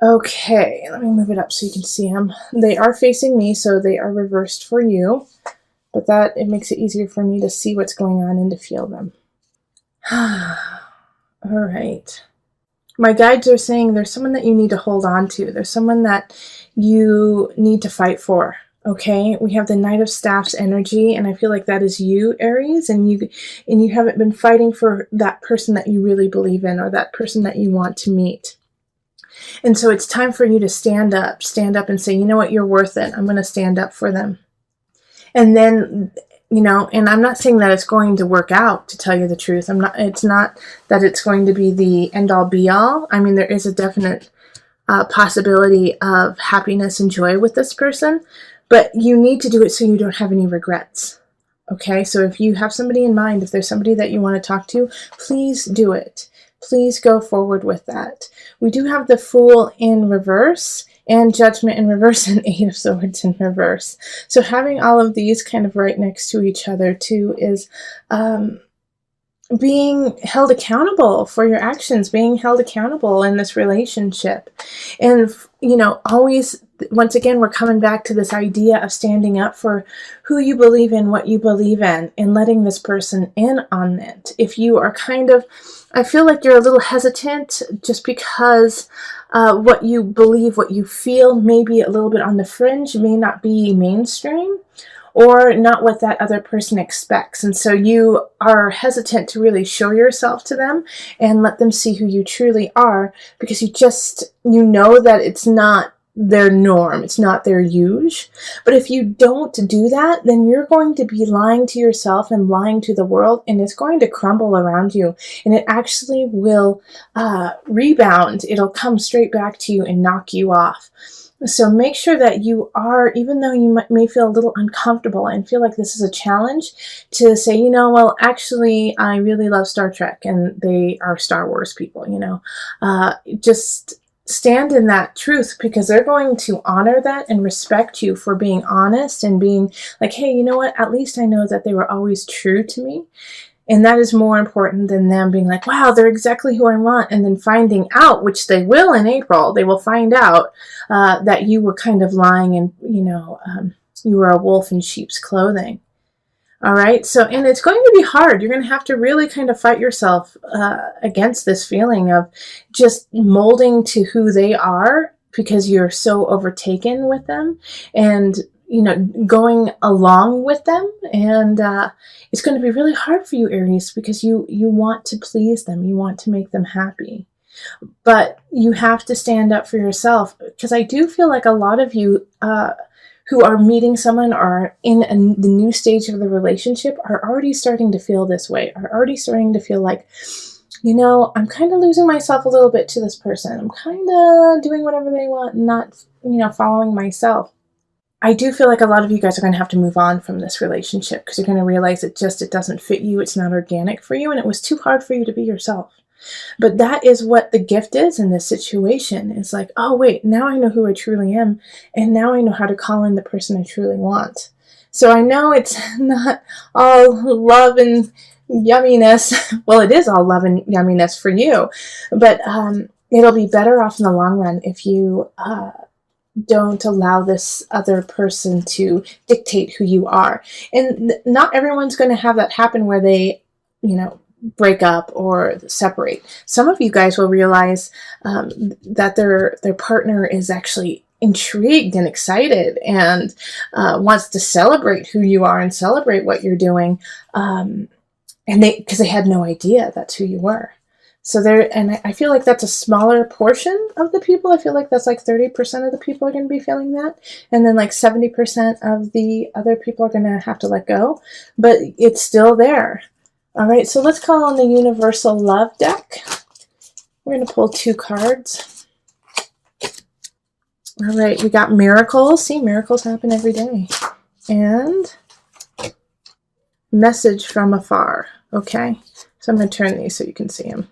Okay, let me move it up so you can see them. They are facing me, so they are reversed for you, but it makes it easier for me to see what's going on and to feel them. All right. My guides are saying there's someone that you need to hold on to. There's someone that you need to fight for. Okay, we have the Knight of Staffs energy, and I feel like that is you, Aries, and you haven't been fighting for that person that you really believe in, or that person that you want to meet. And so it's time for you to stand up and say, you know what, you're worth it. I'm going to stand up for them. And then, and I'm not saying that it's going to work out, to tell you the truth. It's not that it's going to be the end all be all. I mean, there is a definite possibility of happiness and joy with this person, but you need to do it so you don't have any regrets. Okay, so if you have somebody in mind, if there's somebody that you want to talk to, please do it. Please go forward with that. We do have the Fool in reverse and Judgment in reverse and Eight of Swords in reverse. So having all of these kind of right next to each other too is being held accountable for your actions, being held accountable in this relationship. And, always, once again, we're coming back to this idea of standing up for who you believe in, what you believe in, and letting this person in on it. If you are I feel like you're a little hesitant just because what you believe, what you feel may be a little bit on the fringe, may not be mainstream, or not what that other person expects. And so you are hesitant to really show yourself to them and let them see who you truly are, because you know that it's not their norm, it's not their usual. But if you don't do that, then you're going to be lying to yourself and lying to the world, and it's going to crumble around you, and it actually will rebound. It'll come straight back to you and knock you off. So make sure that you are, even though you may feel a little uncomfortable and feel like this is a challenge, to say, well, actually, I really love Star Trek, and they are Star Wars people, just stand in that truth, because they're going to honor that and respect you for being honest and being like, hey, you know what, at least I know that they were always true to me. And that is more important than them being like, wow, they're exactly who I want. And then finding out, which they will in April, they will find out that you were kind of lying, and, you were a wolf in sheep's clothing. All right. So, and it's going to be hard. You're going to have to really kind of fight yourself against this feeling of just molding to who they are, because you're so overtaken with them and, going along with them. And it's going to be really hard for you, Aries, because you want to please them. You want to make them happy. But you have to stand up for yourself, because I do feel like a lot of you who are meeting someone or in the new stage of the relationship are already starting to feel this way, are already starting to feel like, I'm kind of losing myself a little bit to this person. I'm kind of doing whatever they want, not, following myself. I do feel like a lot of you guys are going to have to move on from this relationship, because you're going to realize it doesn't fit you. It's not organic for you, and it was too hard for you to be yourself. But that is what the gift is in this situation. It's like, oh, wait, now I know who I truly am, and now I know how to call in the person I truly want. So I know it's not all love and yumminess. Well, it is all love and yumminess for you, but it'll be better off in the long run if you don't allow this other person to dictate who you are. And not everyone's going to have that happen where they, break up or separate. Some of you guys will realize that their partner is actually intrigued and excited and wants to celebrate who you are and celebrate what you're doing, and because they had no idea that's who you were. So and I feel like that's a smaller portion of the people. I feel like that's like 30% of the people are going to be feeling that. And then like 70% of the other people are going to have to let go. But it's still there. All right, so let's call on the Universal Love deck. We're going to pull 2 cards. All right, we got miracles. See, miracles happen every day. And message from afar. Okay, so I'm going to turn these so you can see them.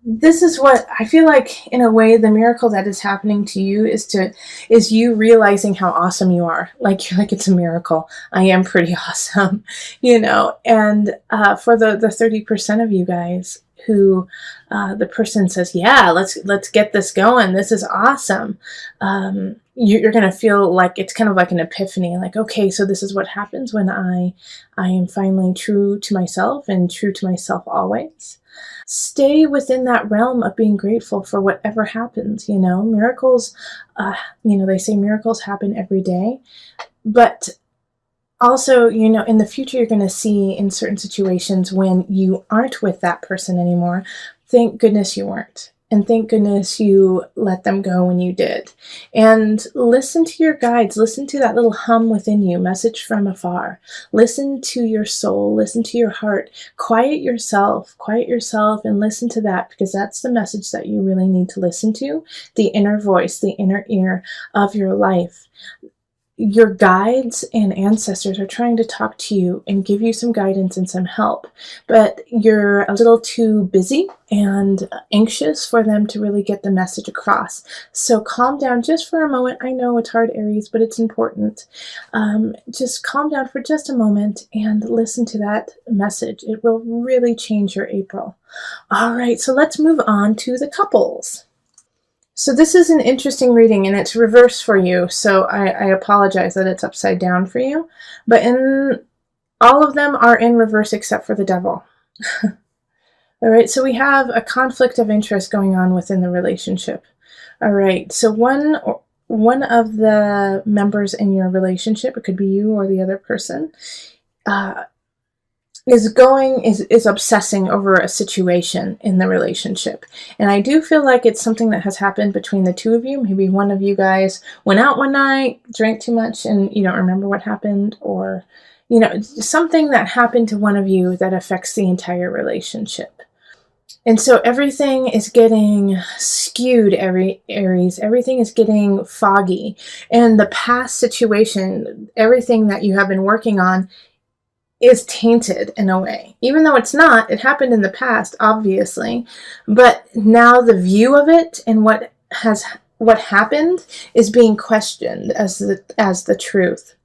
This is what I feel like, in a way, the miracle that is happening to you is you realizing how awesome you are. Like, you're like, it's a miracle. I am pretty awesome, And for the 30% of you guys who the person says, yeah, let's get this going. This is awesome. You're going to feel like it's kind of like an epiphany, like, okay, so this is what happens when I am finally true to myself and true to myself always. Stay within that realm of being grateful for whatever happens. Miracles, they say miracles happen every day, but also, in the future, you're going to see in certain situations when you aren't with that person anymore, thank goodness you weren't. And thank goodness you let them go when you did. And listen to your guides. Listen to that little hum within you, message from afar. Listen to your soul. Listen to your heart. Quiet yourself and listen to that, because that's the message that you really need to listen to, the inner voice, the inner ear of your life. Your guides and ancestors are trying to talk to you and give you some guidance and some help, but you're a little too busy and anxious for them to really get the message across. So calm down just for a moment. I know it's hard, Aries, but it's important. Just calm down for just a moment and listen to that message. It will really change your April. All right, so let's move on to the couples. So this is an interesting reading, and it's reversed for you, so I apologize that it's upside down for you. But all of them are in reverse except for the devil. All right, so we have a conflict of interest going on within the relationship. All right, so one of the members in your relationship, it could be you or the other person, is obsessing over a situation in the relationship. And I do feel like it's something that has happened between the two of you. Maybe one of you guys went out one night, drank too much, and you don't remember what happened, or something that happened to one of you that affects the entire relationship. And so everything is getting skewed, Aries. Everything is getting foggy. And the past situation, everything that you have been working on, is tainted in a way. Even though it's not, it happened in the past, obviously. But now the view of it and what happened is being questioned as the truth.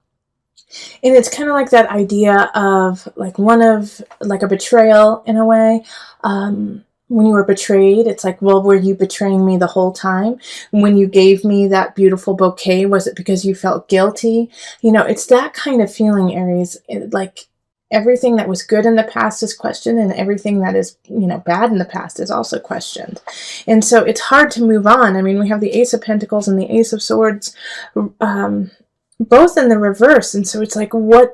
And it's kind of like that idea of like a betrayal in a way. When you were betrayed, it's like, well, were you betraying me the whole time? When you gave me that beautiful bouquet, was it because you felt guilty? It's that kind of feeling, Aries. Like everything that was good in the past is questioned, and everything that is, bad in the past is also questioned. And so it's hard to move on. I mean, we have the Ace of Pentacles and the Ace of Swords, both in the reverse. And so it's like,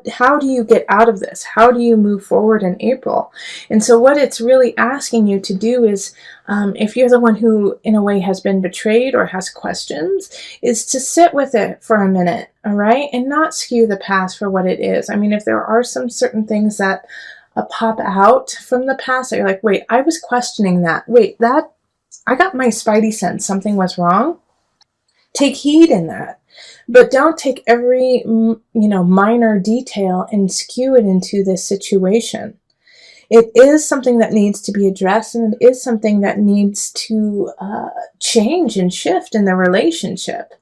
how do you get out of this? How do you move forward in April? And so what it's really asking you to do is, if you're the one who in a way has been betrayed or has questions, is to sit with it for a minute, all right? And not skew the past for what it is. I mean, if there are some certain things that pop out from the past that you're like, wait, I was questioning that. Wait, I got my spidey sense something was wrong. Take heed in that. But don't take every, minor detail and skew it into this situation. It is something that needs to be addressed, and it is something that needs to change and shift in the relationship.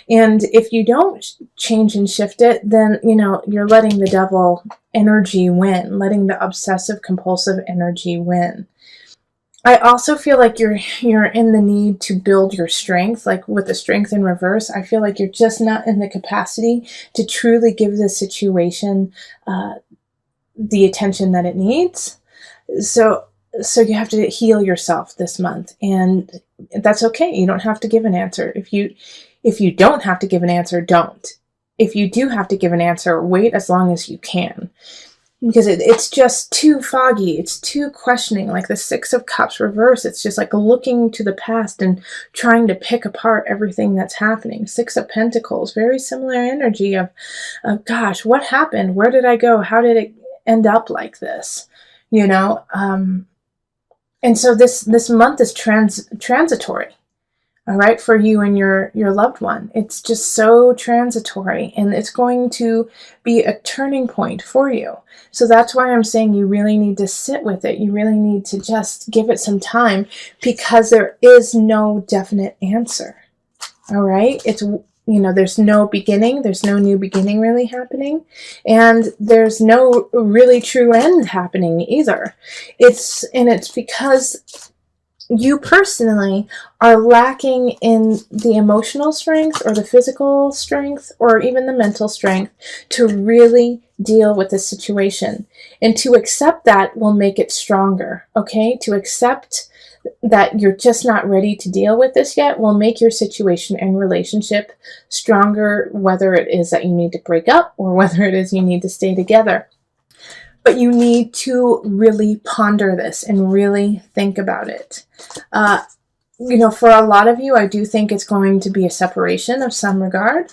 And if you don't change and shift it, then, you're letting the devil energy win, letting the obsessive compulsive energy win. I also feel like you're in the need to build your strength, like with the strength in reverse. I feel like you're just not in the capacity to truly give this situation the attention that it needs. So you have to heal yourself this month, and that's okay. You don't have to give an answer. If you don't have to give an answer, don't. If you do have to give an answer, wait as long as you can. Because it's just too foggy. It's too questioning. Like the Six of Cups reverse, it's just like looking to the past and trying to pick apart everything that's happening. Six of Pentacles, very similar energy of gosh, what happened? Where did I go? How did it end up like this? And so this month is transitory. All right, for you and your loved one. It's just so transitory, and it's going to be a turning point for you. So that's why I'm saying you really need to sit with it. You really need to just give it some time, because there is no definite answer. All right, there's no beginning, there's no new beginning really happening, and there's no really true end happening either. It's because you personally are lacking in the emotional strength or the physical strength or even the mental strength to really deal with the situation. And to accept that will make it stronger, okay? To accept that you're just not ready to deal with this yet will make your situation and relationship stronger, whether it is that you need to break up or whether it is you need to stay together. But you need to really ponder this and really think about it. For a lot of you, I do think it's going to be a separation of some regard,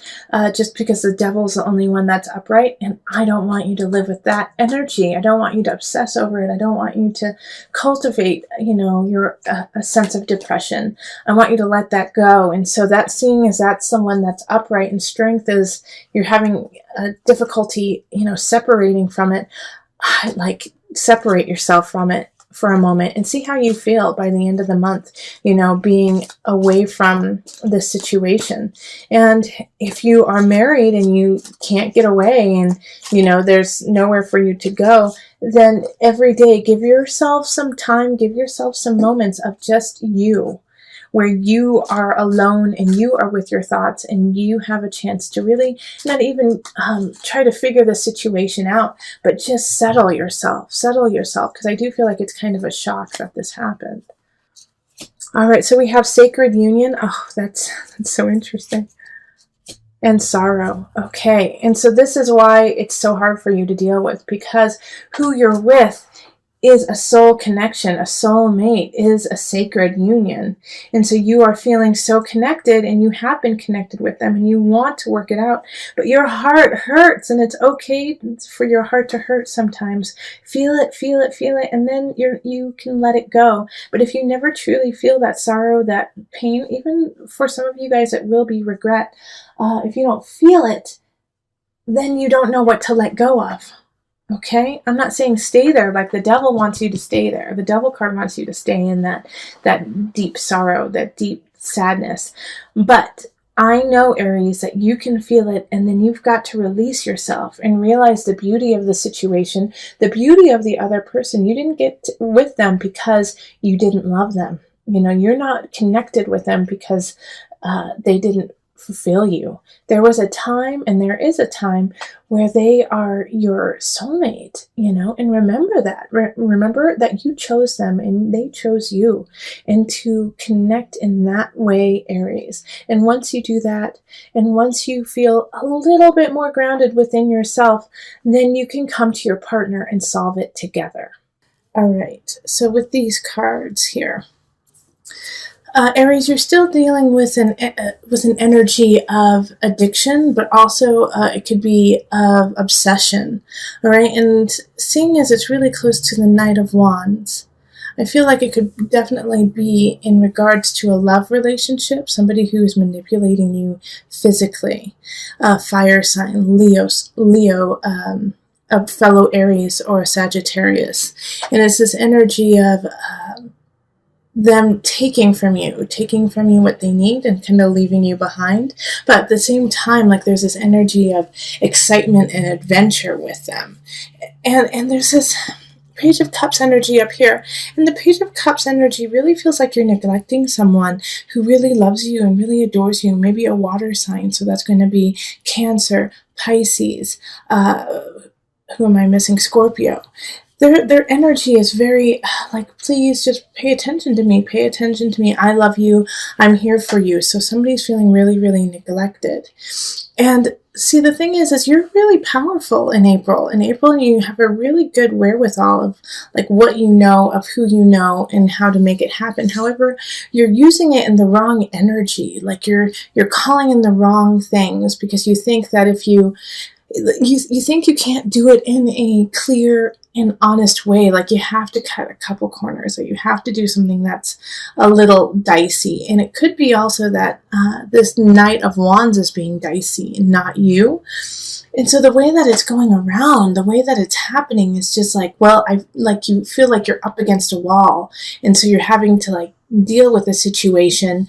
just because the devil's the only one that's upright, and I don't want you to live with that energy. I don't want you to obsess over it. I don't want you to cultivate, your a sense of depression. I want you to let that go. And so that, seeing as that's someone that's upright and strength is, you're having a difficulty, separating from it. Separate yourself from it for a moment and see how you feel by the end of the month, being away from the situation. And if you are married and you can't get away and, there's nowhere for you to go, then every day give yourself some time, give yourself some moments of just you, where you are alone and you are with your thoughts and you have a chance to really not even try to figure the situation out, but just settle yourself, because I do feel like it's kind of a shock that this happened. All right, so we have sacred union. Oh, that's so interesting. And sorrow. Okay, and so this is why it's so hard for you to deal with, because who you're with is a soul connection. A soul mate is a sacred union. And so you are feeling so connected, and you have been connected with them, and you want to work it out, but your heart hurts, and it's okay for your heart to hurt sometimes. Feel it, and then you can let it go. But if you never truly feel that sorrow, that pain, even for some of you guys it will be regret, if you don't feel it, then you don't know what to let go of. Okay, I'm not saying stay there like the devil wants you to stay there. The devil card wants you to stay in that deep sorrow, that deep sadness. But I know, Aries, that you can feel it, and then you've got to release yourself and realize the beauty of the situation, the beauty of the other person. You didn't get with them because you didn't love them. You're not connected with them because they didn't fulfill you. There was a time, and there is a time, where they are your soulmate, and remember that. Remember that you chose them and they chose you, and to connect in that way, Aries. And once you do that, and once you feel a little bit more grounded within yourself, then you can come to your partner and solve it together. All right, so with these cards here, Aries, you're still dealing with an energy of addiction, but also it could be of obsession. All right, and seeing as it's really close to the Knight of Wands, I feel like it could definitely be in regards to a love relationship, somebody who is manipulating you physically. Fire sign, Leo, a fellow Aries or a Sagittarius, and it's this energy of them taking from you what they need and kind of leaving you behind. But at the same time, like, there's this energy of excitement and adventure with them. And there's this Page of Cups energy up here. And the Page of Cups energy really feels like you're neglecting someone who really loves you and really adores you. Maybe a water sign. So that's going to be Cancer, Pisces, who am I missing? Scorpio. Their energy is very like, please just pay attention to me. I love you. I'm here for you. So somebody's feeling really, really neglected. And see, the thing is you're really powerful in April. In April, you have a really good wherewithal of like what you know, of who you know, and how to make it happen. However, you're using it in the wrong energy. Like you're calling in the wrong things, because you think that if you think you can't do it in a clear and honest way, like you have to cut a couple corners, or you have to do something that's a little dicey. And it could be also that this Knight of Wands is being dicey and not you. And so the way that it's going around, the way that it's happening is just like, well, you feel like you're up against a wall. And so you're having to like deal with the situation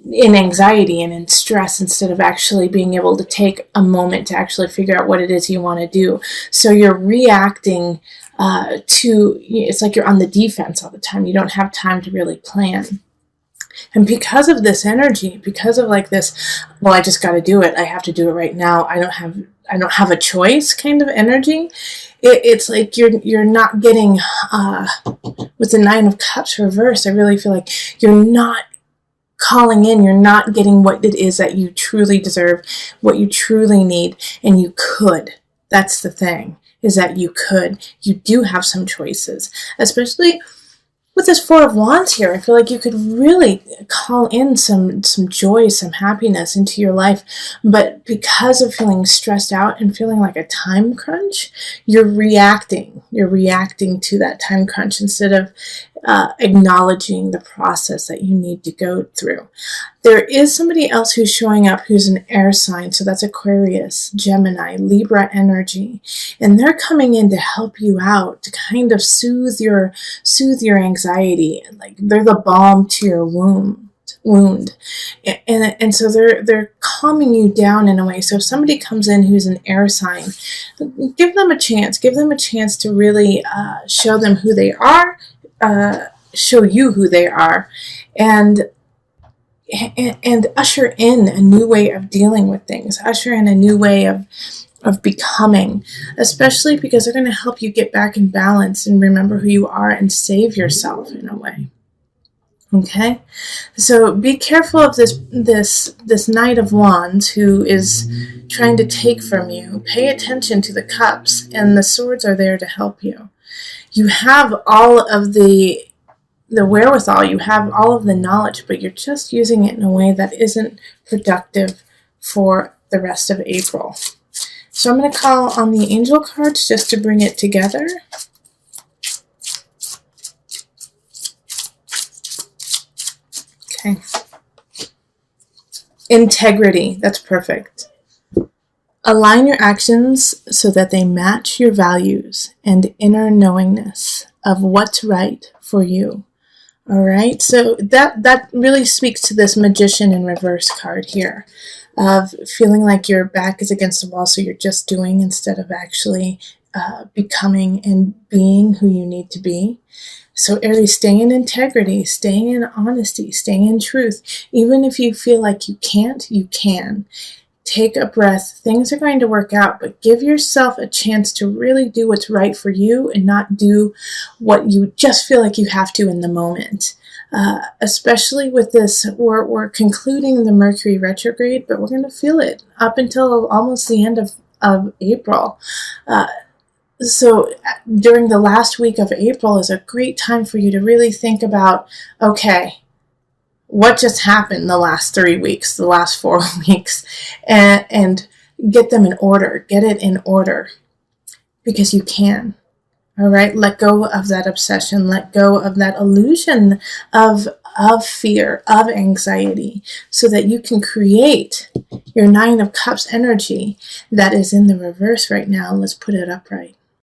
in anxiety and in stress instead of actually being able to take a moment to actually figure out what it is you want to do. So you're reacting it's like you're on the defense all the time. You don't have time to really plan. And because of this energy, because of like this, well, I just got to do it. I have to do it right now. I don't have a choice kind of energy. It's like you're not getting, with the Nine of Cups reversed, I really feel like you're not calling in, you're not getting what it is that you truly deserve, what you truly need, and you could. That's the thing, is that you could. You do have some choices, especially with this Four of Wands here. I feel like you could really call in some joy, some happiness into your life. But because of feeling stressed out and feeling like a time crunch, you're reacting. You're reacting to that time crunch instead of acknowledging the process that you need to go through. There is somebody else who's showing up who's an air sign. So that's Aquarius, Gemini, Libra energy. And they're coming in to help you out, to kind of soothe your anxiety. Like they're the balm to your wound. And so they're calming you down in a way. So if somebody comes in who's an air sign, give them a chance. Give them a chance to really show them who they are, show you who they are, and usher in a new way of dealing with things, usher in a new way of becoming, especially because they're going to help you get back in balance and remember who you are and save yourself in a way. Okay, so be careful of this Knight of Wands who is trying to take from you. Pay attention to the cups, and the swords are there to help you. You have all of the wherewithal, you have all of the knowledge, but you're just using it in a way that isn't productive for the rest of April. So I'm going to call on the angel cards just to bring it together. Okay. Integrity, that's perfect. Align your actions so that they match your values and inner knowingness of what's right for you. All right, so that really speaks to this Magician in reverse card here, of feeling like your back is against the wall, so you're just doing instead of actually becoming and being who you need to be. So Aries, stay in integrity, stay in honesty, stay in truth. Even if you feel like you can't, you can. Take a breath. Things are going to work out, but give yourself a chance to really do what's right for you and not do what you just feel like you have to in the moment. Especially with this, we're concluding the Mercury retrograde, but we're going to feel it up until almost the end of April. So during the last week of April is a great time for you to really think about, okay, what just happened the last 3 weeks, the last 4 weeks, and get them in order. Get it in order, because you can. All right, let go of that obsession. Let go of that illusion of fear, of anxiety, so that you can create your Nine of Cups energy that is in the reverse right now. Let's put it upright.